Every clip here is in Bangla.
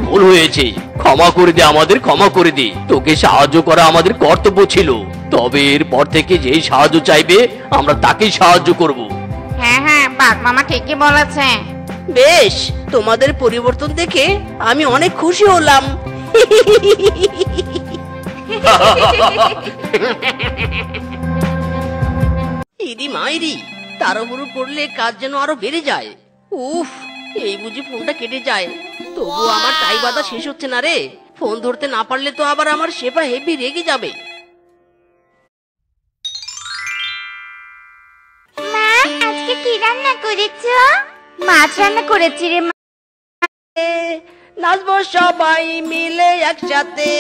ভুল হয়েছে, ক্ষমা করে দে আমাদের, ক্ষমা করে দে। তোকে সাহায্য করা আমাদের কর্তব্য ছিল, তবে এরপর থেকে যেই সাহায্য চাইবে আমরা তাকেই সাহায্য করব। হ্যাঁ হ্যাঁ, বাঘ মামা ঠিকই বলেছে। বেশ, তোমাদের পরিবর্তন দেখে আমি অনেক খুশি হলাম। ইদি মাইরি, তাড়াহুড়ো করলে কাজ যেন আরো বেড়ে যায়। উফ, এই বুঝি ফোনটা কেটে যায়। তবুও আমার টাই বাঁধা শেষ হচ্ছে না রে। ফোন ধরতে না পারলে তো আবার আমার শেফা হেভি রেগে যাবে। মা, আজকে কি রান্না করেছো? মাছ রান্না করেছি রে মা। নাচবো সবাই মিলে একসাথে,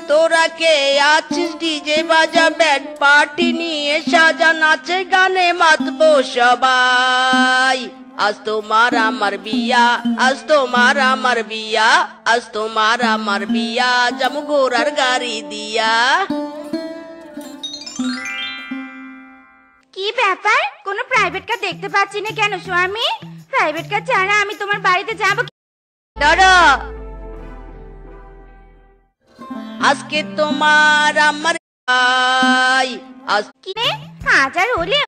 তোরা কে আছিস ডিজে বাজা ব্যান্ড পার্টি নিয়ে সাজা, নাচে গানে মাতবো সবাই। আজ তোমার আমার বিয়া, আজ তোমার আমার বিয়া, আজ তোমার আমার বিয়া, জামু ঘোড়ার গাড়ি দিয়া। কি ব্যাপার, কোনো প্রাইভেট কার দেখতে পাচ্ছি না কেন স্বামী? প্রাইভেট কার ছাড়া আমি তোমার বাড়িতে যাব কি? ধরো, আজকে তোমার আমার কি রে, হাজার হলে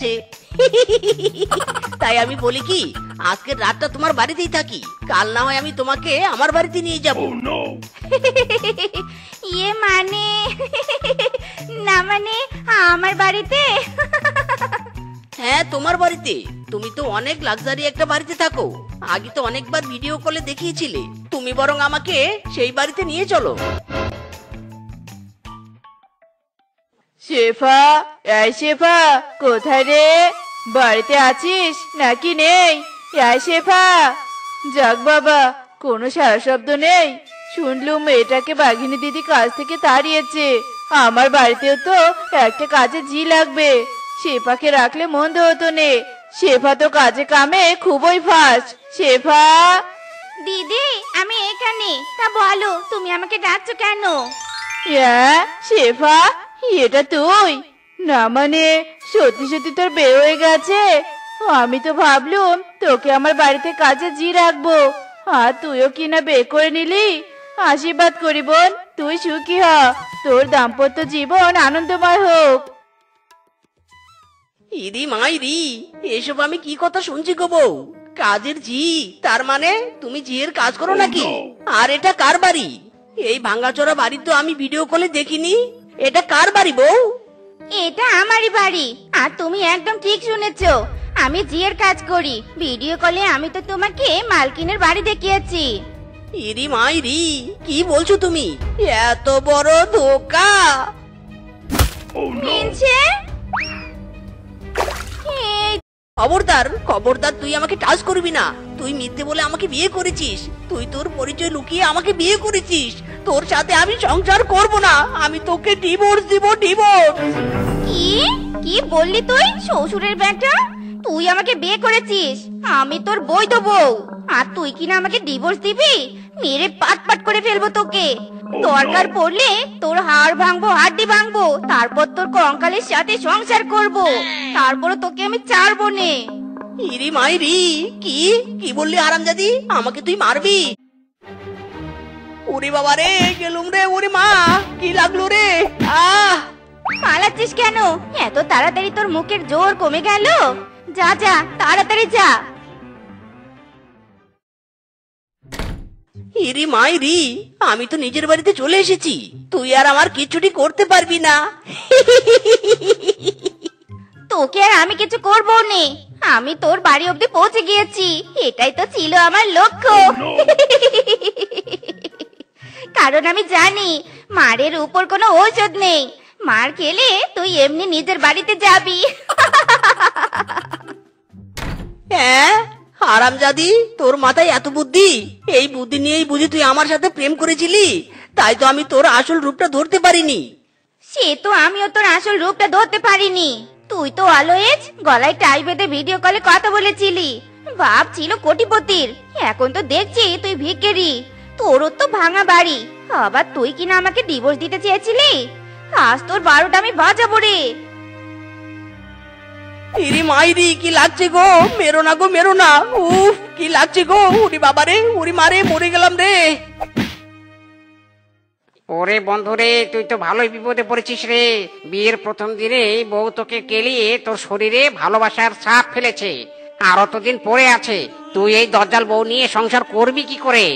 তাই আমি বলি কি, আজকের রাতটা তোমার বাড়িতেই থাকি, কাল না হয় আমি তোমাকে আমার বাড়িতে নিয়ে যাব। ইয়ে মানে না মানে আমার বাড়িতে? হ্যাঁ, তোমার বাড়িতে। তুমি তো অনেক লাক্সারি একটা বাড়িতে থাকো, আগে তো অনেকবার ভিডিও কলে দেখিয়েছিলে। তুমি বরং আমাকে সেই বাড়িতে নিয়ে চলো। শেফা, এই শেফা, কোথায় রে? বাড়িতে আছিস নাকি নেই? এই শেফা, যাক বাবা, কোনো সারা শব্দ নেই। শুনলুম মেয়েটাকে বাঘিনী দিদি কাজ থেকে তাড়িয়েছে। আমার বাড়িতেও তো একটা কাজে জি লাগবে, শেফাকে রাখলে মন্দ হতো নে। শেফা তো কাজে কামে খুবই ফাস্ট। শেফা, দিদি আমি এখানে। তা বলো, তুমি আমাকে ডাকছো কেন? হ্যাঁ শেফা, এটা তুই? না মানে সত্যি সত্যি তোর বের হয়ে গেছে? আমি তো ভাবলুম তোকে আমার বাড়িতে কাজে জি রাখবো, আর তুইও কিনা বের করে নিলি। আশীর্বাদ করি বোন, তুই সুখী হ, তোর দাম্পত্য জীবন আনন্দময় হোক। ইদি মাইরি, এসব আমি কি কথা শুনছি গো বউ? কাজের জি? তার মানে তুমি জিয়ের কাজ করো নাকি? আর এটা কার বাড়ি? এই ভাঙাচোরা বাড়ি তো আমি ভিডিও কলে দেখিনি। এটা কার বাড়ি বউ? এটা আমারই বাড়ি। আর তুমি একদম ঠিক শুনেছো, আমি জিয়ের কাজ করি। ভিডিও কলে আমি তো তোমাকে মালকিনের বাড়ি দেখিয়েছি। ইরি মাইরি, কি বলছো তুমি? এত বড় ধোকা! মিনছে, খবরদার, খবরদার, তুই আমাকে টাচ করবি না। তুই মিথ্যে বলে আমাকে বিয়ে করেছিস। তুই তোর পরিচয় লুকিয়ে আমাকে বিয়ে করেছিস। তোর সাথে আমি সংসার করব না। আমি তোকে ডিভোর্স দিব, ডিভোর্স। কি কি বললি তুই? শ্বশুরের বেটা, তুই আমাকে বিয়ে করেছিস, আমি তোর বৈধ বউ, আর তুই কিনা আমাকে ডিভোর্স দিবি? মেরে পাট পাট করে ফেলবো তোকে। দরকার পড়লে তোর হাড় ভাঙবো, হাড্ডি ভাঙবো, তারপর তোর কঙ্কালের সাথে সংসার করব, তারপরে তোকে আমি ছাড়বো নে। ইরি মাইরি, কি কি বললি আরামজাদি? আমাকে তুই মারবি? ওরে বাবা রে, গেলুম রে। ওরে মা, কি লাগলো রে? আহ! পালাচ্ছিস কেন? এত তাড়াতাড়ি তোর মুখের জোর কমে গেল? যা যা, তাড়াতাড়ি যা। ইরি মাইরি, আমি তো নিজের বাড়িতে চলে এসেছি। তুই আর আমার কিচ্ছুটি করতে পারবি না। তোকে আর আমি কিছু করবো নে, আমি তোর বাড়ি অব্দি পৌঁছে গিয়েছি। এটাই তো ছিল আমার লক্ষ্য। কারণ আমি জানি মারের উপর কোনো ঔষধ নেই। মার খেলে তুই এমনি নিজের বাড়িতে যাবি। হ্যাঁ হারামজাদি, তোর মাথায় এত বুদ্ধি? এই বুদ্ধি নিয়েই বুঝি তুই আমার সাথে প্রেম করেছিলি? তাই তো আমি তোর আসল রূপটা ধরতে পারিনি। সে তো আমিও তোর আসল রূপটা ধরতে পারিনি। তুই তো অলওয়েজ গলায় টাই বেঁধে ভিডিও কলে কথা বলেছিলি, বাপ ছিল কোটিপতির। এখন তো দেখছি তুই ভিখারি। তোরও তো ভাঙা বাড়ি, আবার তুই কিনা আমাকে ডিভোর্স দিতে চেয়েছিলি। আজ তোর 12টা আমি বাজাবো রে। ইরি মাইরি, কি লাগছে গো? মেরো না গো, মেরো না। উফ, কি লাগছে গো? উরি বাবা রে, উরি মারে, মরে গেলাম রে। ওরে বন্ধুরে, তুই তো ভালোই বিপদে পড়েছিস রে। বিয়ের প্রথম দিনে বউ তোকে কেলিয়ে তোর শরীরে ভালোবাসার ছাপ ফেলেছে। আর অতদিন পরে আছে, তুই এই দজ্জাল বউ নিয়ে সংসার করবি কি করে?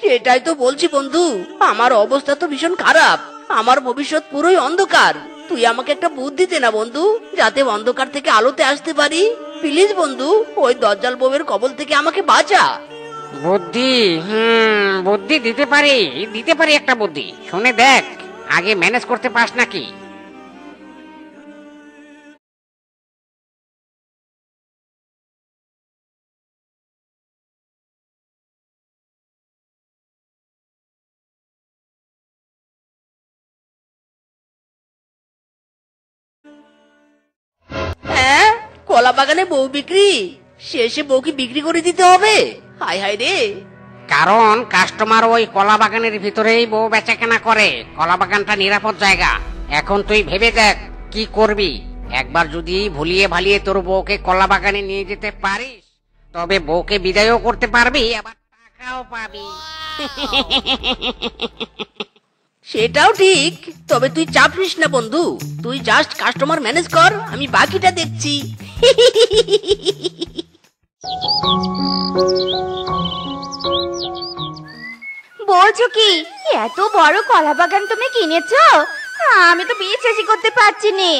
সেটাই তো বলছি বন্ধু, আমার অবস্থা তো ভীষণ খারাপ। আমার ভবিষ্যৎ পুরোই অন্ধকার। তুই আমাকে একটা বুদ্ধি দে না বন্ধু, যাতে অন্ধকার থেকে আলোতে আসতে পারি। প্লিজ বন্ধু, ওই দজ্জাল বউয়ের কবল থেকে আমাকে বাঁচা। বুদ্ধি? বুদ্ধি দিতে পারি একটা বুদ্ধি। শুনে দেখ, আগে ম্যানেজ করতে পাস নাকি? হ্যাঁ, কলা বাগানে বউ বিক্রি? শেষে বউকে বিক্রি করে দিতে হবে? হায় হায় রে। কারণ কাস্টমার ওই কলা বাগানের ভিতরেই বউ বেচা কেনা করে। কলা বাগানটা নিরাপদ জায়গা। এখন তুই ভেবে দেখ কি করবি। একবার যদি ভুলিয়ে ভালিয়ে তোর বউকে কলা বাগানে নিয়ে যেতে পারিস, তবে বউকে বিদায়ও করতে পারবি, আবার টাকাও পাবি। সেটাও ঠিক, তবে তুই চাপ নিস না বন্ধু। তুই জাস্ট কাস্টমার ম্যানেজ কর, আমি বাকিটা দেখছি। বলছো কি এত বড় কলা বাগান তুমি কিনেছো? আমি তো বিশ্বাসই করতে পারছি না।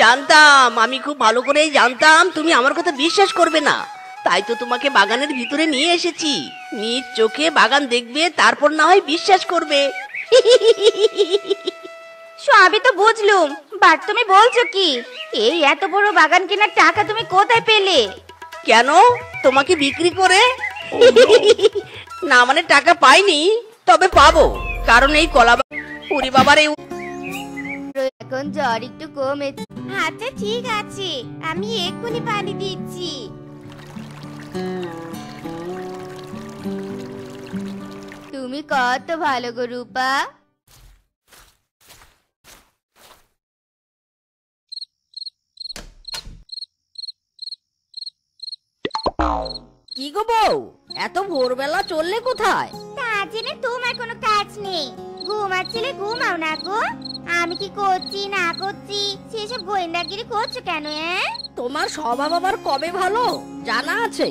জানতাম, আমি খুব ভালো করেই জানতাম তুমি আমার কথা বিশ্বাস করবে না। তাই তো তোমাকে বাগানের ভিতরে নিয়ে এসেছি। নিজ চোখে বাগান দেখবে, তারপর না হয় বিশ্বাস করবে। সবই তো বুঝলুম, বাট তুমি বলছো কি এই এত বড় বাগান কেনার টাকা তুমি কোথায় পেলে? কেন, তোমাকে বিক্রি করে? না মানে টাকা পাইনি, তবে পাবো। কারণ এই কলা পুরি বাবার এই এখন জ্বর একটু কমেছে। আচ্ছা ঠিক আছে, আমি এক্ষুনি পানি দিচ্ছি। তুমি কত ভালো গো রূপা। কি গো বউ, এত ভোরবেলা চললে কোথায়? তা জেনে তোমার কোনো কাজ নেই? ঘুমাচ্ছিলে ঘুমাও না গো। আমি কি করছি না করছি সেসব গোয়েন্দাগিরি করছো কেন? তোমার স্বভাব আবার কবে ভালো জানা আছে?